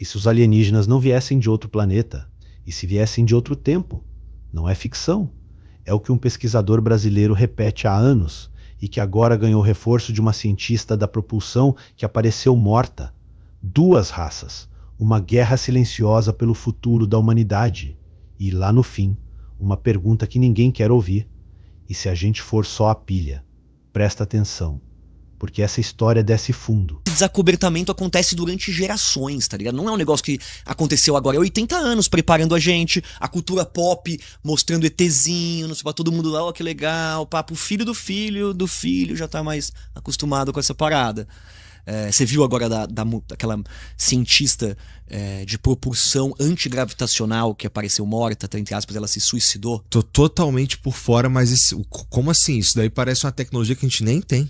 E se os alienígenas não viessem de outro planeta? E se viessem de outro tempo? Não é ficção. É o que um pesquisador brasileiro repete há anos e que agora ganhou reforço de uma cientista da propulsão que apareceu morta. 2 raças. Uma guerra silenciosa pelo futuro da humanidade. E lá no fim, uma pergunta que ninguém quer ouvir. E se a gente for só a pilha? Presta atenção, porque essa história desce fundo. Esse desacobertamento acontece durante gerações, tá ligado? Não é um negócio que aconteceu agora, é 80 anos preparando a gente, a cultura pop mostrando ETzinho, não sei, pra todo mundo lá, ó, que legal, papo, o filho do filho já tá mais acostumado com essa parada. Você viu agora daquela cientista de propulsão antigravitacional que apareceu morta, entre aspas, ela se suicidou? Tô totalmente por fora, mas como assim? Isso daí parece uma tecnologia que a gente nem tem.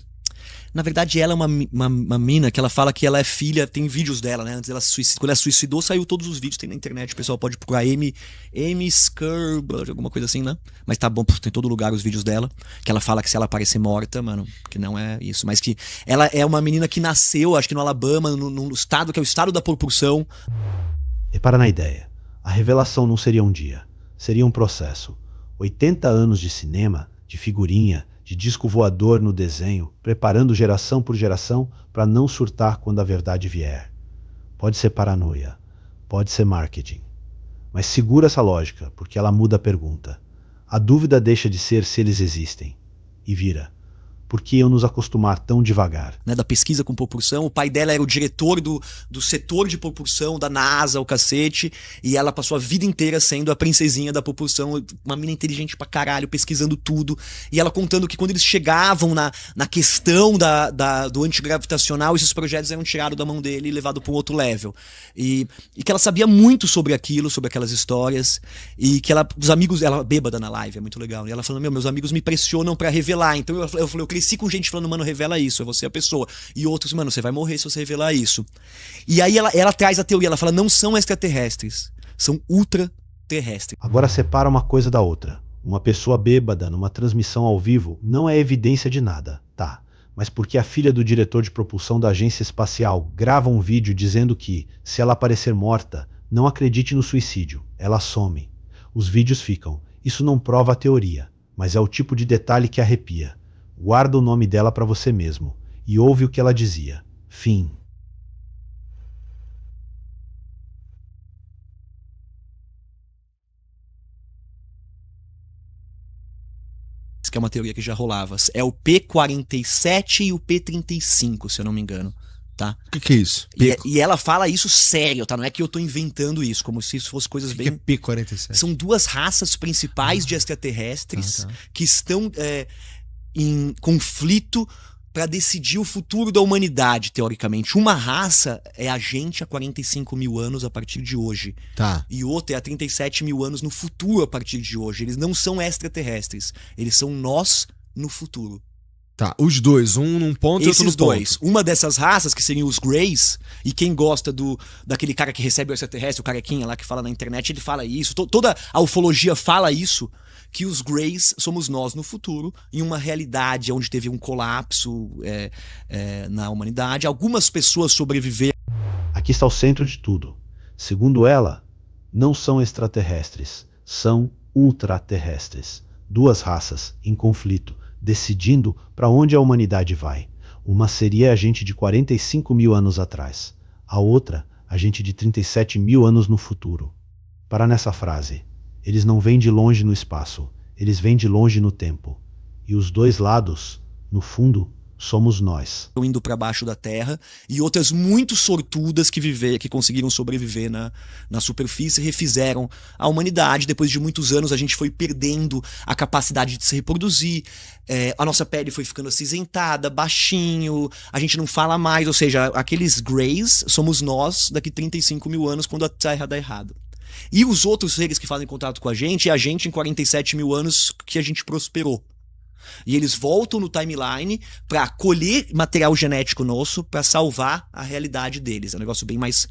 Na verdade, ela é uma mina que ela fala que ela é filha, tem vídeos dela, né? Antes ela se suicidou. Quando ela se suicidou, saiu todos os vídeos, tem na internet, o pessoal pode procurar Amy Skirb, alguma coisa assim, né? Mas tá bom, tem em todo lugar os vídeos dela, que ela fala que se ela aparecer morta, mano, que não é isso, mas que ela é uma menina que nasceu, acho que no Alabama, no estado, que é o estado da propulsão. Repara na ideia. A revelação não seria um dia, seria um processo. 80 anos de cinema, de figurinha, de disco voador no desenho, preparando geração por geração para não surtar quando a verdade vier. Pode ser paranoia, pode ser marketing. Mas segura essa lógica, porque ela muda a pergunta. A dúvida deixa de ser se eles existem e vira: por que iam nos acostumar tão devagar? Né, da pesquisa com propulsão. O pai dela era o diretor do setor de propulsão da NASA, o cacete, e ela passou a vida inteira sendo a princesinha da propulsão, uma mina inteligente pra caralho, pesquisando tudo, e ela contando que quando eles chegavam na questão do antigravitacional, esses projetos eram tirados da mão dele e levados para um outro level. E que ela sabia muito sobre aquilo, sobre aquelas histórias, e que os amigos, ela bêbada na live, é muito legal, e ela falando, meus amigos me pressionam pra revelar, então eu falei, eu cresci com gente falando, mano, revela isso, é você a pessoa. E outros, mano, você vai morrer se você revelar isso. E aí ela traz a teoria, ela fala, não são extraterrestres, são ultraterrestres. Agora separa uma coisa da outra. Uma pessoa bêbada numa transmissão ao vivo não é evidência de nada, tá? Mas porque a filha do diretor de propulsão da agência espacial grava um vídeo dizendo que, se ela aparecer morta, não acredite no suicídio, ela some. Os vídeos ficam. Isso não prova a teoria, mas é o tipo de detalhe que arrepia. Guarda o nome dela para você mesmo e ouve o que ela dizia. Fim. Que é uma teoria que já rolava. É o P47 e o P35, se eu não me engano. Tá? O que é isso? E ela fala isso sério, tá? Não é que eu tô inventando isso, como se isso fosse coisas bem... O que é P47? São 2 raças principais de extraterrestres que estão em conflito para decidir o futuro da humanidade, teoricamente. Uma raça é a gente há 45 mil anos a partir de hoje. Tá. E outra é há 37 mil anos no futuro a partir de hoje. Eles não são extraterrestres. Eles são nós no futuro. Tá, os dois, um num ponto e outro no ponto. Esses dois. Uma dessas raças, que seriam os Greys, e quem gosta daquele cara que recebe o extraterrestre, o carequinha lá que fala na internet, ele fala isso. Toda a ufologia fala isso, que os Greys somos nós no futuro, em uma realidade onde teve um colapso na humanidade. Algumas pessoas sobreviveram. Aqui está o centro de tudo. Segundo ela, não são extraterrestres, são ultraterrestres. 2 raças em conflito, decidindo para onde a humanidade vai. Uma seria a gente de 45 mil anos atrás, a outra a gente de 37 mil anos no futuro. Para nessa frase. Eles não vêm de longe no espaço, eles vêm de longe no tempo. E os 2 lados, no fundo, somos nós. Indo para baixo da Terra, e outras muito sortudas que conseguiram sobreviver na superfície, refizeram a humanidade. Depois de muitos anos a gente foi perdendo a capacidade de se reproduzir, a nossa pele foi ficando acinzentada, baixinho, a gente não fala mais, ou seja, aqueles Greys somos nós daqui 35 mil anos quando a Terra dá errado. E os outros seres que fazem contato com a gente é a gente em 47 mil anos que a gente prosperou. E eles voltam no timeline para colher material genético nosso para salvar a realidade deles. É um negócio bem mais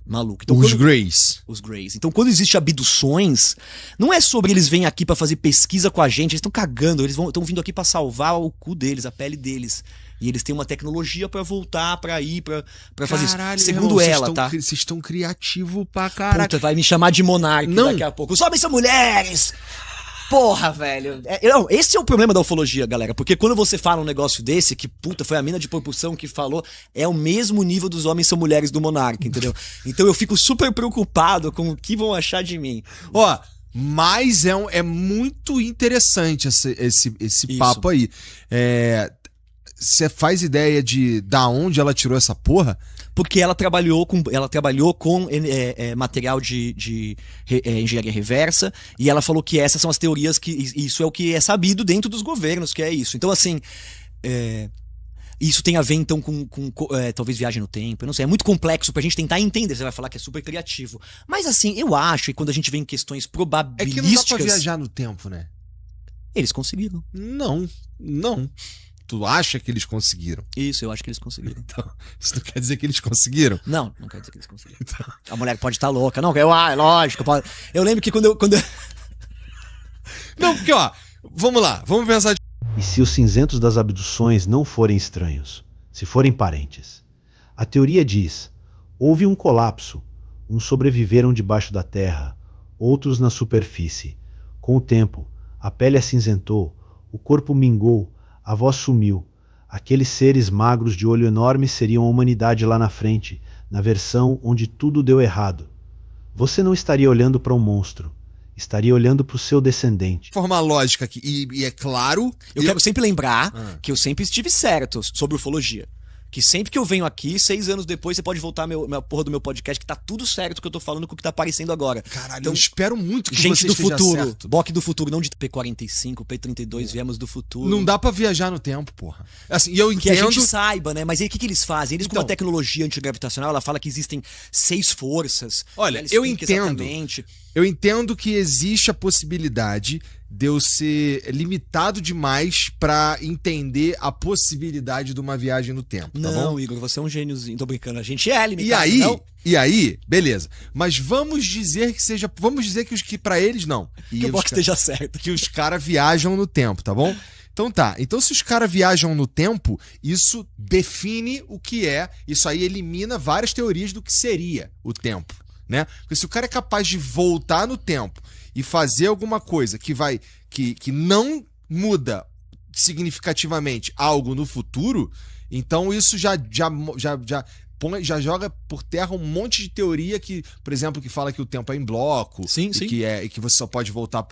Maluco. Então, Os Greys. Os Greys. Então, quando existe abduções, não é sobre eles vêm aqui pra fazer pesquisa com a gente, eles estão cagando, eles estão vindo aqui pra salvar o cu deles, a pele deles. E eles têm uma tecnologia pra voltar, pra ir, pra fazer isso. Segundo ela, tá? Vocês estão criativos pra caralho. Puta, vai me chamar de monarca daqui a pouco. Os homens são mulheres! Porra, velho. Não, esse é o problema da ufologia, galera. Porque quando você fala um negócio desse, que puta, foi a mina de propulsão que falou, é o mesmo nível dos homens são mulheres do monarca, entendeu? Então eu fico super preocupado com o que vão achar de mim. Ó, mas é muito interessante esse papo aí. Você faz ideia de da onde ela tirou essa porra? Porque ela trabalhou com material de engenharia reversa, e ela falou que essas são as teorias, que isso é o que é sabido dentro dos governos, que é isso. Então, assim, isso tem a ver, então, com talvez viagem no tempo, eu não sei, é muito complexo pra gente tentar entender. Você vai falar que é super criativo. Mas, assim, eu acho, e quando a gente vem em questões probabilísticas... É que não dá pra viajar no tempo, né? Eles conseguiram. Não. Tu acha que eles conseguiram? Isso, eu acho que eles conseguiram. Então, isso não quer dizer que eles conseguiram? Não quer dizer que eles conseguiram. Então... A mulher pode estar louca. Não, é lógico. Eu lembro que quando eu... Não, porque, ó, vamos lá, vamos pensar... E se os cinzentos das abduções não forem estranhos, se forem parentes? A teoria diz: houve um colapso, uns sobreviveram debaixo da terra, outros na superfície. Com o tempo, a pele acinzentou, o corpo mingou, a voz sumiu. Aqueles seres magros de olho enorme seriam a humanidade lá na frente, na versão onde tudo deu errado. Você não estaria olhando para um monstro, estaria olhando para o seu descendente. Forma lógica aqui, e é claro... Eu quero sempre lembrar que eu sempre estive certo sobre ufologia. Que sempre que eu venho aqui, 6 anos depois, você pode voltar a porra do meu podcast, que tá tudo certo que eu tô falando com o que tá aparecendo agora. Caralho, então, eu espero muito que gente você do esteja futuro, certo. Boque do futuro, não de P45, P32, viemos do futuro. Não dá pra viajar no tempo, porra. Assim, eu entendo... Que a gente saiba, né? Mas aí o que eles fazem? Eles, então, com uma tecnologia antigravitacional, ela fala que existem 6 forças. Olha, eu entendo que existe a possibilidade de eu ser limitado demais pra entender a possibilidade de uma viagem no tempo, tá não, bom? Igor, você é um gêniozinho. Tô brincando, a gente é limitado. E aí, beleza. Mas vamos dizer que pra eles não. Que o Box esteja certo. Que os caras viajam no tempo, tá bom? Então tá. Então se os caras viajam no tempo, isso define o que é. Isso aí elimina várias teorias do que seria o tempo, né? Porque se o cara é capaz de voltar no tempo e fazer alguma coisa que não muda significativamente algo no futuro, então isso já joga por terra um monte de teoria que, por exemplo, que fala que o tempo é em bloco. Sim. E que você só pode voltar,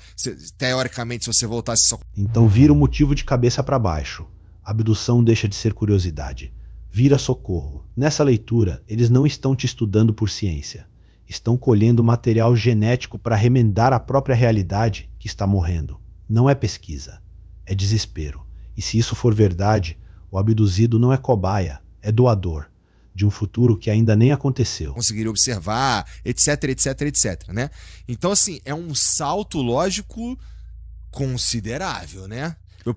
teoricamente, se você voltasse só... Então vira um motivo de cabeça para baixo. A abdução deixa de ser curiosidade. Vira socorro. Nessa leitura, eles não estão te estudando por ciência. Estão colhendo material genético para remendar a própria realidade que está morrendo. Não é pesquisa, é desespero. E se isso for verdade, o abduzido não é cobaia, é doador de um futuro que ainda nem aconteceu. Conseguir observar, etc, né? Então, assim, é um salto lógico considerável, né?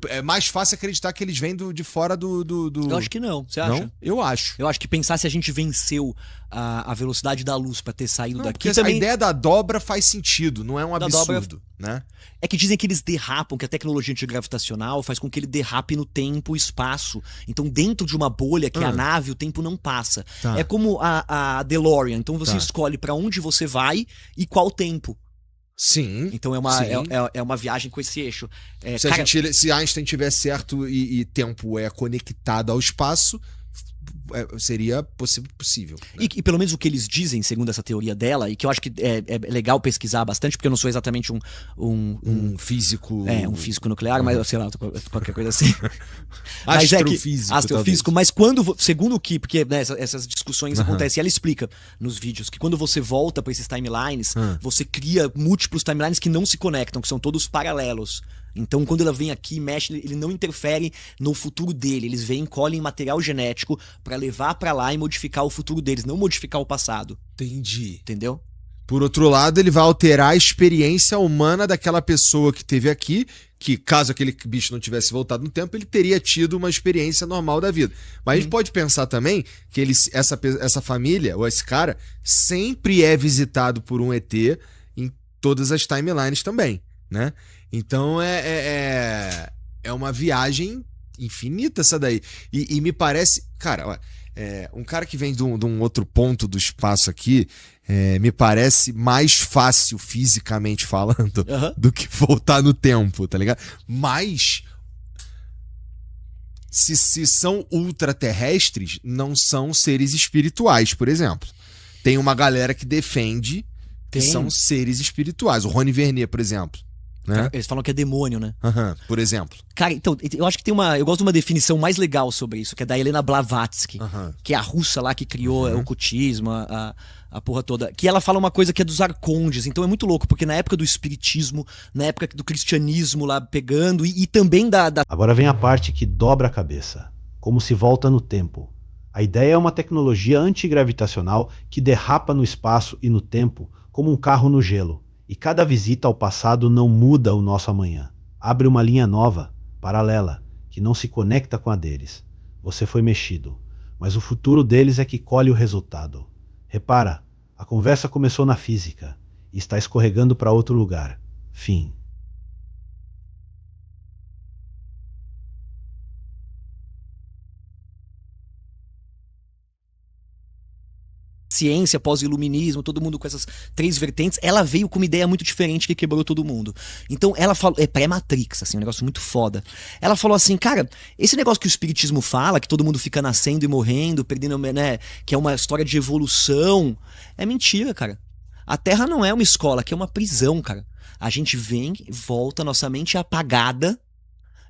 É mais fácil acreditar que eles vêm de fora do... Eu acho que não, você acha? Não? Eu acho. Eu acho que pensar se a gente venceu a velocidade da luz pra ter saído daqui também... A ideia da dobra faz sentido, não é um absurdo, né? É que dizem que eles derrapam, que a tecnologia antigravitacional faz com que ele derrape no tempo e espaço. Então, dentro de uma bolha, que é a nave, o tempo não passa. Tá. É como a DeLorean. Então, você escolhe pra onde você vai e qual tempo. Sim. Então é uma viagem com esse eixo. Se Einstein tiver certo e tempo é conectado ao espaço, seria possível. Né? E pelo menos o que eles dizem, segundo essa teoria dela, e que eu acho que é legal pesquisar bastante, porque eu não sou exatamente um físico... um físico nuclear, mas sei lá, qualquer coisa assim. Mas astrofísico, mas segundo o que, porque né, essas discussões acontecem, e ela explica nos vídeos que quando você volta para esses timelines, você cria múltiplos timelines que não se conectam, que são todos paralelos. Então, quando ela vem aqui e mexe, ele não interfere no futuro dele. Eles vêm, colhem material genético pra levar pra lá e modificar o futuro deles, não modificar o passado. Entendi. Entendeu? Por outro lado, ele vai alterar a experiência humana daquela pessoa que esteve aqui, que caso aquele bicho não tivesse voltado no tempo, ele teria tido uma experiência normal da vida. Mas a gente pode pensar também que essa família, ou esse cara, sempre é visitado por um ET em todas as timelines também, né? Então é uma viagem infinita essa daí. E me parece... Cara, ó, um cara que vem de um outro ponto do espaço aqui, me parece mais fácil fisicamente falando do que voltar no tempo, tá ligado? Mas se são ultraterrestres, não são seres espirituais, por exemplo. Tem uma galera que defende que são seres espirituais. O Rony Vernet, por exemplo. Né? Eles falam que é demônio, né? Por exemplo. Cara, então, eu acho que eu gosto de uma definição mais legal sobre isso, que é da Helena Blavatsky, que é a russa lá que criou o ocultismo, a porra toda. Que ela fala uma coisa que é dos arcondes, então é muito louco, porque na época do espiritismo, na época do cristianismo lá pegando, e também da... Agora vem a parte que dobra a cabeça, como se volta no tempo. A ideia é uma tecnologia antigravitacional que derrapa no espaço e no tempo como um carro no gelo. E cada visita ao passado não muda o nosso amanhã. Abre uma linha nova, paralela, que não se conecta com a deles. Você foi mexido, mas o futuro deles é que colhe o resultado. Repara, a conversa começou na física e está escorregando para outro lugar. Fim. ciência, pós-iluminismo, todo mundo com essas 3 vertentes, ela veio com uma ideia muito diferente que quebrou todo mundo. Então ela falou, é pré-Matrix, assim, um negócio muito foda. Ela falou assim, cara, esse negócio que o espiritismo fala, que todo mundo fica nascendo e morrendo, perdendo, né, que é uma história de evolução, é mentira, cara. A Terra não é uma escola, aqui é uma prisão, cara. A gente vem, volta, nossa mente é apagada.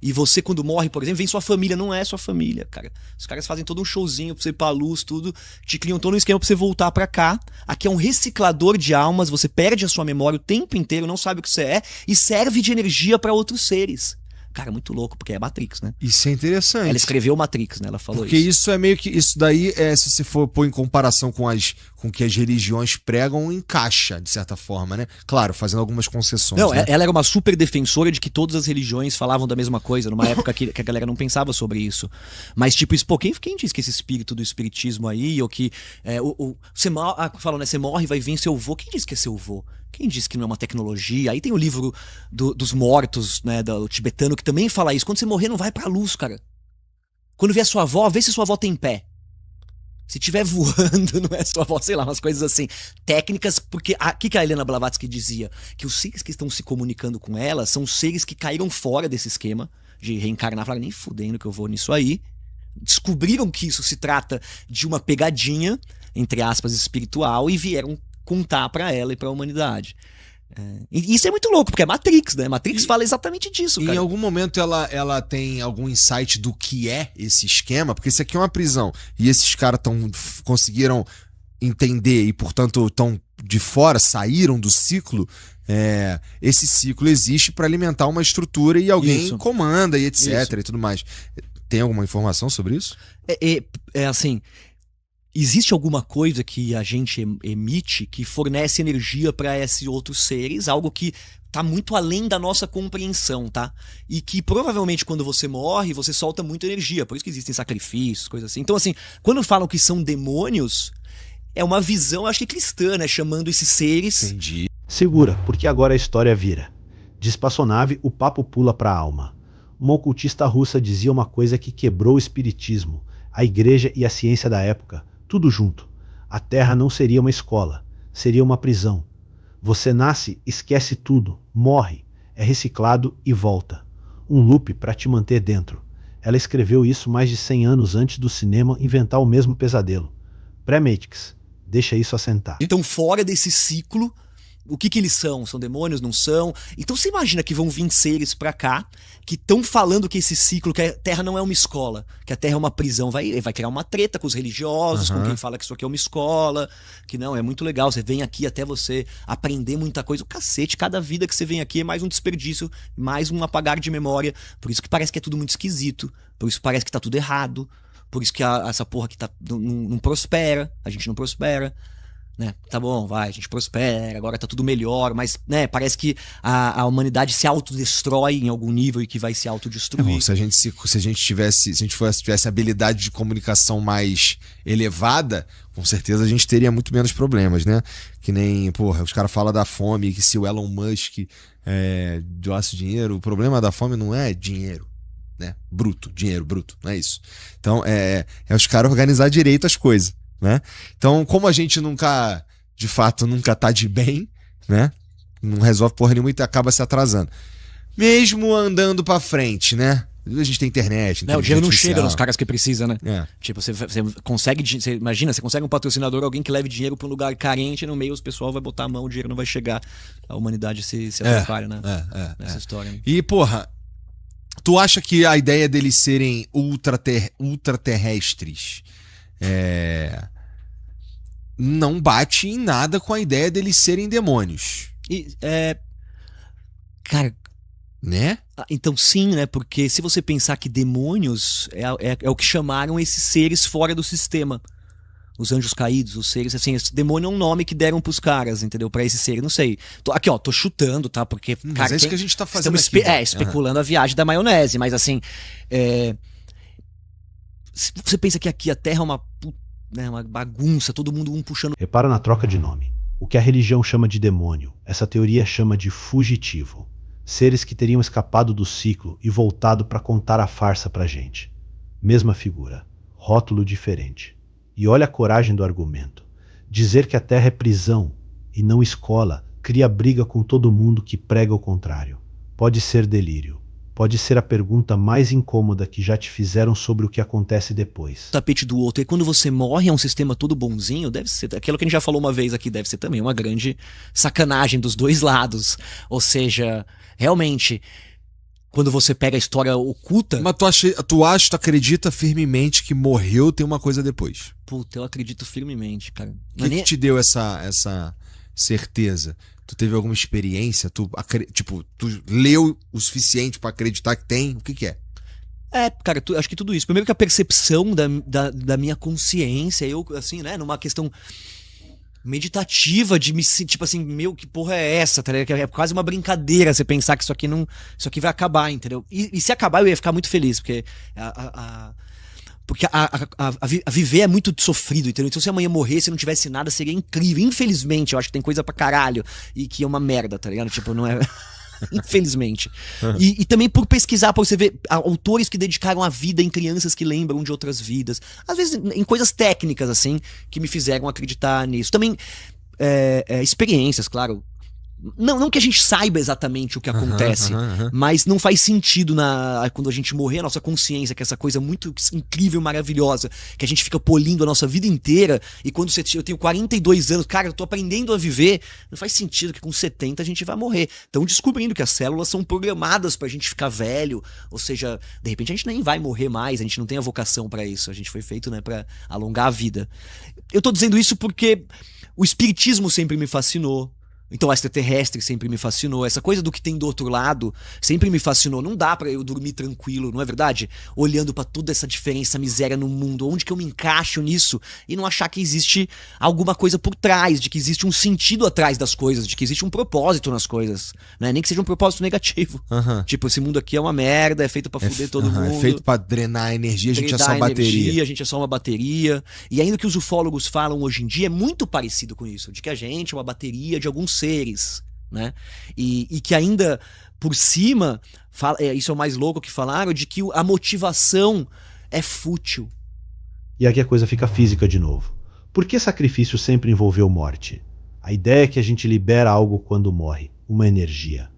E você, quando morre, por exemplo, vem sua família. Não é sua família, cara. Os caras fazem todo um showzinho pra você ir pra luz, tudo. Te criam todo um esquema pra você voltar pra cá. Aqui é um reciclador de almas. Você perde a sua memória o tempo inteiro, não sabe o que você é. E serve de energia pra outros seres. Cara, muito louco, porque é Matrix, né? Isso é interessante. Ela escreveu Matrix, né? Ela falou porque isso é meio que... Isso daí, se você for pôr em comparação com que as religiões pregam, encaixa, de certa forma, né? Claro, fazendo algumas concessões. Não, né? Ela era uma super defensora de que todas as religiões falavam da mesma coisa, numa época que a galera não pensava sobre isso. Mas, tipo, isso, pô, quem diz que esse espírito do espiritismo aí, ou que... você fala, né? Você morre, vai vir seu vô. Quem diz que é seu vô? Quem disse que não é uma tecnologia? Aí tem o livro dos mortos, né, do tibetano, que também fala isso. Quando você morrer, não vai pra luz, cara. Quando vier sua avó, vê se sua avó tem pé. Se tiver voando, não é sua avó, sei lá, umas coisas assim. Técnicas, porque... O que a Helena Blavatsky dizia? Que os seres que estão se comunicando com ela são seres que caíram fora desse esquema de reencarnar. Falaram, nem fudendo que eu vou nisso aí. Descobriram que isso se trata de uma pegadinha, entre aspas, espiritual, e vieram contar pra ela e pra humanidade. E isso é muito louco, porque é Matrix, né? Matrix fala exatamente disso, cara. Em algum momento ela tem algum insight do que é esse esquema? Porque isso aqui é uma prisão. E esses caras conseguiram entender e, portanto, estão de fora, saíram do ciclo. Esse ciclo existe pra alimentar uma estrutura e alguém comanda e etc. e tudo mais. Tem alguma informação sobre isso? Assim... Existe alguma coisa que a gente emite que fornece energia para esses outros seres, algo que tá muito além da nossa compreensão, tá? E que provavelmente quando você morre, você solta muita energia, por isso que existem sacrifícios, coisas assim. Então, assim, quando falam que são demônios, é uma visão, acho que cristã, né? Chamando esses seres... Entendi. Segura, porque agora a história vira. De espaçonave, o papo pula pra alma. Uma ocultista russa dizia uma coisa que quebrou o espiritismo, a igreja e a ciência da época. Tudo junto. A Terra não seria uma escola, seria uma prisão. Você nasce, esquece tudo, morre, é reciclado e volta. Um loop para te manter dentro. Ela escreveu isso mais de 100 anos antes do cinema inventar o mesmo pesadelo. Pré-Matrix. Deixa isso assentar. Então, fora desse ciclo, o que eles são? São demônios? Não são? Então você imagina que vão vir seres pra cá que estão falando que esse ciclo, que a Terra não é uma escola, que a Terra é uma prisão, vai criar uma treta com os religiosos, com quem fala que isso aqui é uma escola, que não, é muito legal, você vem aqui até você aprender muita coisa. O cacete, cada vida que você vem aqui é mais um desperdício, mais um apagar de memória, por isso que parece que é tudo muito esquisito, por isso que parece que tá tudo errado, por isso que essa porra aqui não prospera, a gente não prospera. né? Tá bom, vai, a gente prospera, agora tá tudo melhor, mas, né, parece que a humanidade se autodestrói em algum nível e que vai se autodestruir. Se a gente tivesse habilidade de comunicação mais elevada, com certeza a gente teria muito menos problemas, né? Que nem, porra, os caras falam da fome, que se o Elon Musk doasse dinheiro, o problema da fome não é dinheiro, né? Dinheiro bruto, não é isso. Então, é os caras organizar direito as coisas, né? Então, como a gente de fato, nunca tá de bem, né? Não resolve porra nenhuma e acaba se atrasando. Mesmo andando pra frente, né? A gente tem internet, o dinheiro não artificial. chega nos caras que precisa, né? É. Tipo, você consegue, imagina, você consegue um patrocinador, alguém que leve dinheiro pra um lugar carente, no meio o pessoal vai botar a mão, o dinheiro não vai chegar. A humanidade se atrapalha, né? Nessa história. Né? E, porra, tu acha que a ideia deles serem ultraterrestres não bate em nada com a ideia deles serem demônios? Cara... Né? Então sim, né? Porque se você pensar que demônios é o que chamaram esses seres fora do sistema. Os anjos caídos, os seres, assim, esse demônio é um nome que deram pros caras, entendeu? Pra esses seres, não sei. Aqui, ó, tô chutando, tá? Porque, mas é isso que a gente tá fazendo aqui. Especulando a viagem da maionese, mas assim, se você pensa que aqui a Terra é uma bagunça, todo mundo um puxando... Repara na troca de nome. O que a religião chama de demônio, essa teoria chama de fugitivo. Seres que teriam escapado do ciclo e voltado para contar a farsa pra gente. Mesma figura, rótulo diferente. E olha a coragem do argumento. Dizer que a Terra é prisão e não escola cria briga com todo mundo que prega o contrário. Pode ser delírio. Pode ser a pergunta mais incômoda que já te fizeram sobre o que acontece depois. O tapete do outro. E quando você morre é um sistema todo bonzinho, deve ser... Aquilo que a gente já falou uma vez aqui, deve ser também uma grande sacanagem dos dois lados. Ou seja, realmente... Quando você pega a história oculta... Mas tu acredita firmemente que morreu tem uma coisa depois? Puta, eu acredito firmemente, cara. O que te deu essa certeza? Tu teve alguma experiência? Tu leu o suficiente pra acreditar que tem? O que é? Cara, acho que tudo isso. Primeiro que a percepção da minha consciência, eu, assim, né, numa questão... meditativa de me sentir, tipo assim, meu, que porra é essa, tá ligado? É quase uma brincadeira você pensar que isso aqui vai acabar, entendeu? E se acabar eu ia ficar muito feliz, porque a viver é muito sofrido, entendeu? Então se amanhã morrer, se não tivesse nada, seria incrível. Infelizmente, eu acho que tem coisa pra caralho e que é uma merda, tá ligado? Tipo, não é... Infelizmente. E também por pesquisar, por você ver autores que dedicaram a vida em crianças que lembram de outras vidas. Às vezes em coisas técnicas, assim, que me fizeram acreditar nisso. Também experiências, claro. Não que a gente saiba exatamente o que acontece, mas não faz sentido quando a gente morrer, a nossa consciência, que é essa coisa muito incrível, maravilhosa, que a gente fica polindo a nossa vida inteira, e quando eu tenho 42 anos, cara, eu tô aprendendo a viver, não faz sentido que com 70 a gente vai morrer. Então descobrindo que as células são programadas pra gente ficar velho, ou seja, de repente a gente nem vai morrer mais, a gente não tem a vocação pra isso, a gente foi feito, né, pra alongar a vida. Eu tô dizendo isso porque o espiritismo sempre me fascinou. Então o extraterrestre sempre me fascinou. Essa coisa do que tem do outro lado sempre me fascinou. Não dá pra eu dormir tranquilo, não é verdade? Olhando pra toda essa diferença, miséria no mundo. Onde que eu me encaixo nisso? E não achar que existe alguma coisa por trás, de que existe um sentido atrás das coisas, de que existe um propósito nas coisas, né? Nem que seja um propósito negativo. Tipo, esse mundo aqui é uma merda, é feito pra fuder todo mundo. É feito pra drenar a energia, a gente é só uma bateria. A gente é só uma bateria. E ainda que os ufólogos falam hoje em dia, é muito parecido com isso. De que a gente é uma bateria de alguns seres, né? E que ainda por cima, isso é o mais louco que falaram, de que a motivação é fútil. E aqui a coisa fica física de novo. Por que sacrifício sempre envolveu morte? A ideia é que a gente libera algo quando morre, uma energia.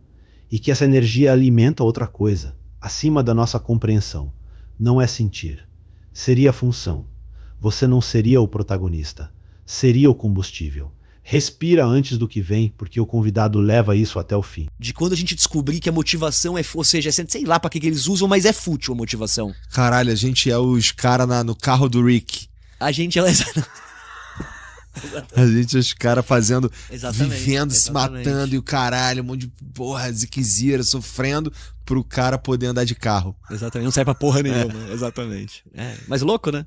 E que essa energia alimenta outra coisa, acima da nossa compreensão. Não é sentir. Seria função. Você não seria o protagonista. Seria o combustível. Respira antes do que vem, porque o convidado leva isso até o fim. De quando a gente descobrir que a motivação ou seja, sei lá pra que eles usam, mas é fútil a motivação. Caralho, a gente é os caras no carro do Rick. A gente é... A gente é os caras fazendo, vivendo, se exatamente. matando e o caralho, um monte de porra, ziquezira, sofrendo pro cara poder andar de carro. Exatamente, não serve pra porra nenhuma, exatamente. Mas louco, né?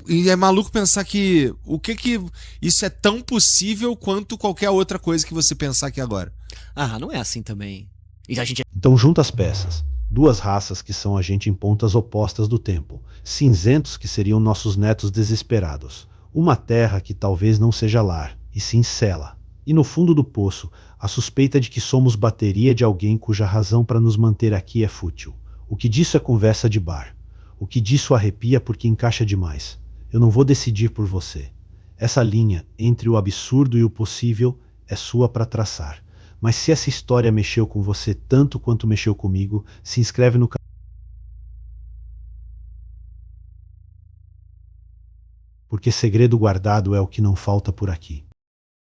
E é maluco pensar que isso é tão possível quanto qualquer outra coisa que você pensar aqui agora. Ah, não é assim também. E a gente Então junta as peças. Duas raças que são a gente em pontas opostas do tempo. Cinzentos que seriam nossos netos desesperados. Uma terra que talvez não seja lar, e sim cela. E no fundo do poço, a suspeita de que somos bateria de alguém cuja razão para nos manter aqui é fútil. O que disso é conversa de bar. O que disso arrepia porque encaixa demais. Eu não vou decidir por você. Essa linha entre o absurdo e o possível é sua para traçar. Mas se essa história mexeu com você tanto quanto mexeu comigo, se inscreve no canal. Porque segredo guardado é o que não falta por aqui.